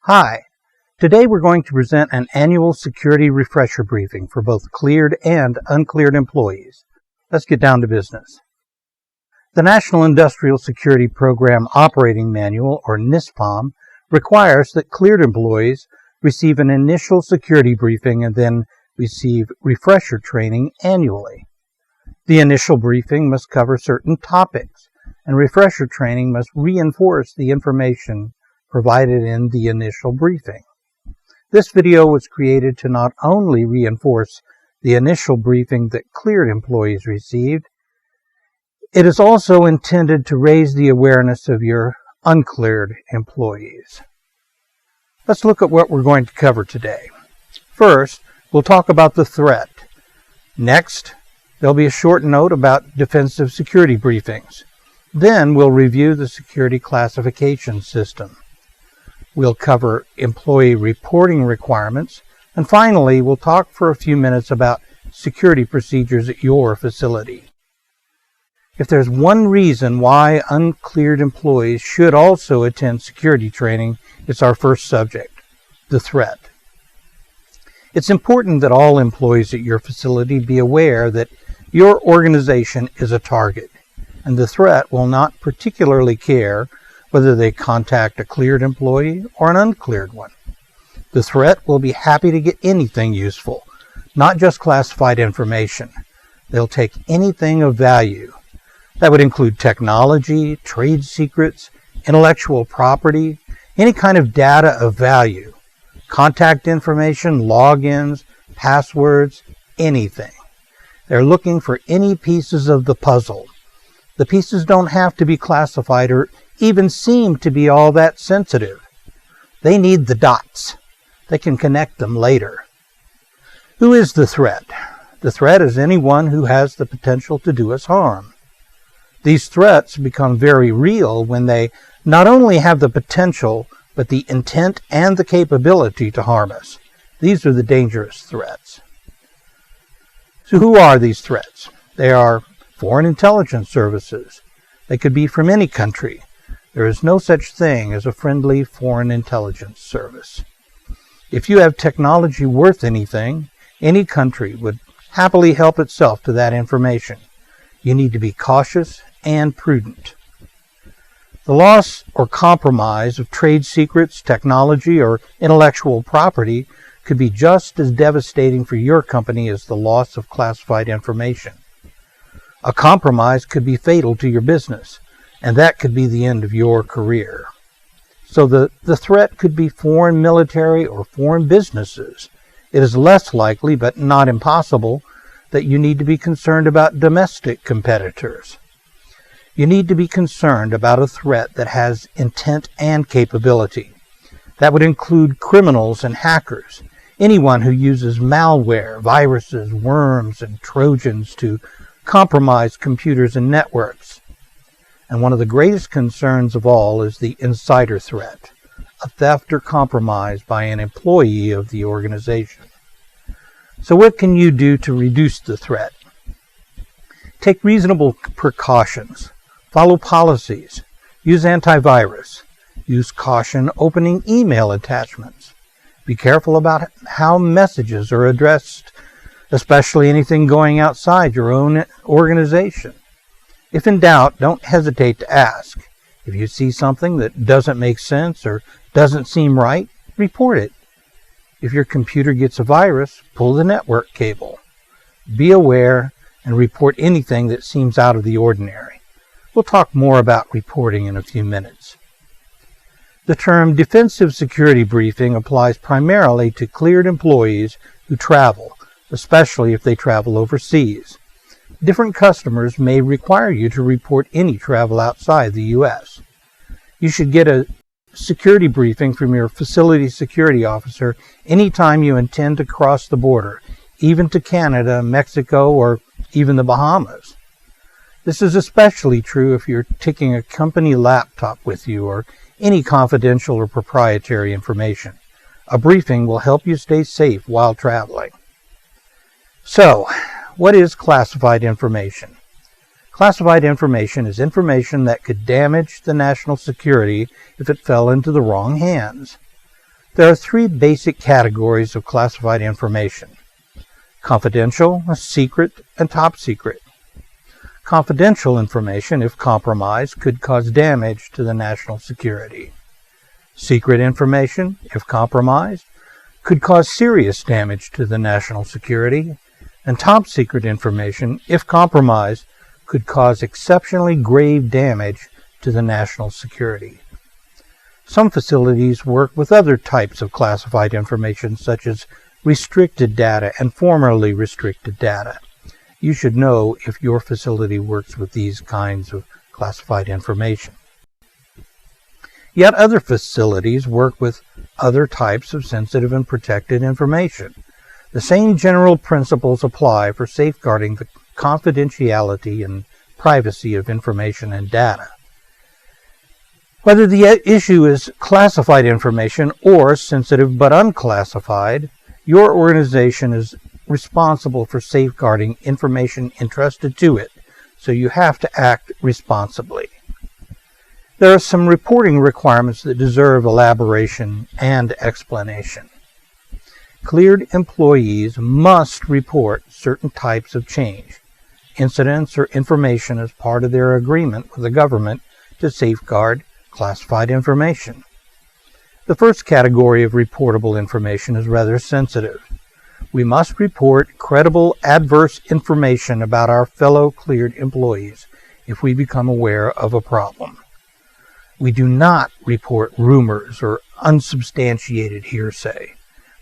Hi, today we're going to present an annual security refresher briefing for both cleared and uncleared employees. Let's get down to business. The National Industrial Security Program Operating Manual, or NISPOM, requires that cleared employees receive an initial security briefing and then receive refresher training annually. The initial briefing must cover certain topics, and refresher training must reinforce the information provided in the initial briefing. This video was created to not only reinforce the initial briefing that cleared employees received, it is also intended to raise the awareness of your uncleared employees. Let's look at what we're going to cover today. First, we'll talk about the threat. Next, there'll be a short note about defensive security briefings. Then we'll review the security classification system. We'll cover employee reporting requirements. And finally, we'll talk for a few minutes about security procedures at your facility. If there's one reason why uncleared employees should also attend security training, it's our first subject, the threat. It's important that all employees at your facility be aware that your organization is a target, and the threat will not particularly care whether they contact a cleared employee or an uncleared one. The threat will be happy to get anything useful, not just classified information. They'll take anything of value. That would include technology, trade secrets, intellectual property, any kind of data of value, contact information, logins, passwords, anything. They're looking for any pieces of the puzzle. The pieces don't have to be classified or even seem to be all that sensitive. They need the dots. They can connect them later. Who is the threat? The threat is anyone who has the potential to do us harm. These threats become very real when they not only have the potential, but the intent and the capability to harm us. These are the dangerous threats. So who are these threats? They are foreign intelligence services. They could be from any country. There is no such thing as a friendly foreign intelligence service. If you have technology worth anything, any country would happily help itself to that information. You need to be cautious and prudent. The loss or compromise of trade secrets, technology, or intellectual property could be just as devastating for your company as the loss of classified information. A compromise could be fatal to your business, and that could be the end of your career. So the threat could be foreign military or foreign businesses. It is less likely, but not impossible, that you need to be concerned about domestic competitors. You need to be concerned about a threat that has intent and capability. That would include criminals and hackers, anyone who uses malware, viruses, worms, and trojans to compromise computers and networks. And one of the greatest concerns of all is the insider threat, a theft or compromise by an employee of the organization. So what can you do to reduce the threat? Take reasonable precautions. Follow policies. Use antivirus. Use caution opening email attachments. Be careful about how messages are addressed, especially anything going outside your own organization. If in doubt, don't hesitate to ask. If you see something that doesn't make sense or doesn't seem right, report it. If your computer gets a virus, pull the network cable. Be aware and report anything that seems out of the ordinary. We'll talk more about reporting in a few minutes. The term defensive security briefing applies primarily to cleared employees who travel, especially if they travel overseas. Different customers may require you to report any travel outside the U.S. You should get a security briefing from your facility security officer anytime you intend to cross the border, even to Canada, Mexico, or even the Bahamas. This is especially true if you're taking a company laptop with you or any confidential or proprietary information. A briefing will help you stay safe while traveling. So, what is classified information? Classified information is information that could damage the national security if it fell into the wrong hands. There are three basic categories of classified information: confidential, secret, and top secret. Confidential information, if compromised, could cause damage to the national security. Secret information, if compromised, could cause serious damage to the national security. And top secret information, if compromised, could cause exceptionally grave damage to the national security. Some facilities work with other types of classified information, such as restricted data and formerly restricted data. You should know if your facility works with these kinds of classified information. Yet other facilities work with other types of sensitive and protected information. The same general principles apply for safeguarding the confidentiality and privacy of information and data. Whether the issue is classified information or sensitive but unclassified, your organization is responsible for safeguarding information entrusted to it, so you have to act responsibly. There are some reporting requirements that deserve elaboration and explanation. Cleared employees must report certain types of change, incidents, or information as part of their agreement with the government to safeguard classified information. The first category of reportable information is rather sensitive. We must report credible adverse information about our fellow cleared employees if we become aware of a problem. We do not report rumors or unsubstantiated hearsay.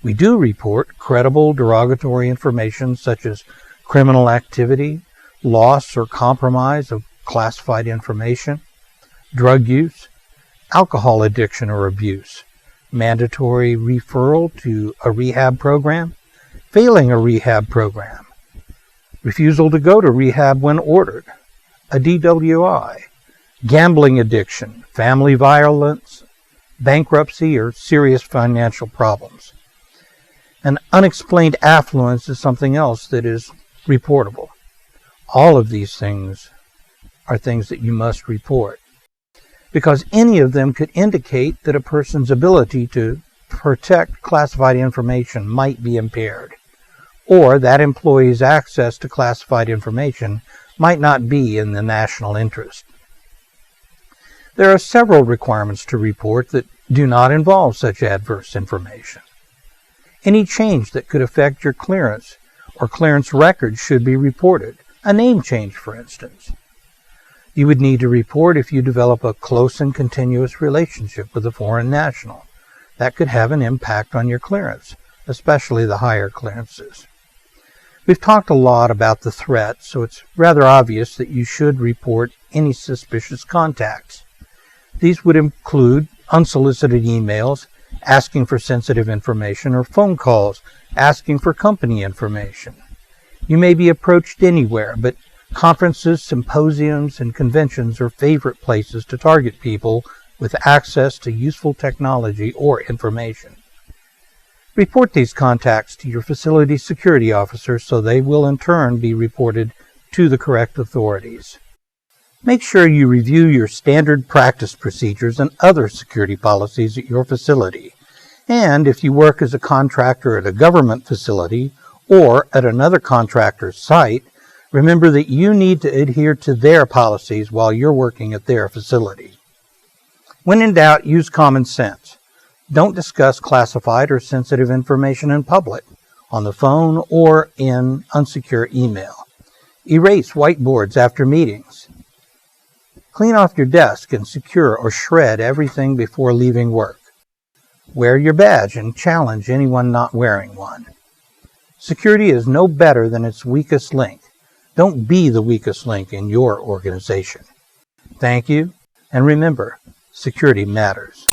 We do report credible derogatory information such as criminal activity, loss or compromise of classified information, drug use, alcohol addiction or abuse, mandatory referral to a rehab program, failing a rehab program, refusal to go to rehab when ordered, a DWI, gambling addiction, family violence, bankruptcy, or serious financial problems. And unexplained affluence is something else that is reportable. All of these things are things that you must report, because any of them could indicate that a person's ability to protect classified information might be impaired, or that employee's access to classified information might not be in the national interest. There are several requirements to report that do not involve such adverse information. Any change that could affect your clearance or clearance records should be reported. A name change, for instance. You would need to report if you develop a close and continuous relationship with a foreign national. That could have an impact on your clearance, especially the higher clearances. We've talked a lot about the threat, so it's rather obvious that you should report any suspicious contacts. These would include unsolicited emails asking for sensitive information or phone calls asking for company information. You may be approached anywhere, but conferences, symposiums, and conventions are favorite places to target people with access to useful technology or information. Report these contacts to your facility security officer so they will in turn be reported to the correct authorities. Make sure you review your standard practice procedures and other security policies at your facility. And if you work as a contractor at a government facility or at another contractor's site, remember that you need to adhere to their policies while you're working at their facility. When in doubt, use common sense. Don't discuss classified or sensitive information in public, on the phone, or in unsecure email. Erase whiteboards after meetings. Clean off your desk and secure or shred everything before leaving work. Wear your badge and challenge anyone not wearing one. Security is no better than its weakest link. Don't be the weakest link in your organization. Thank you, and remember, security matters.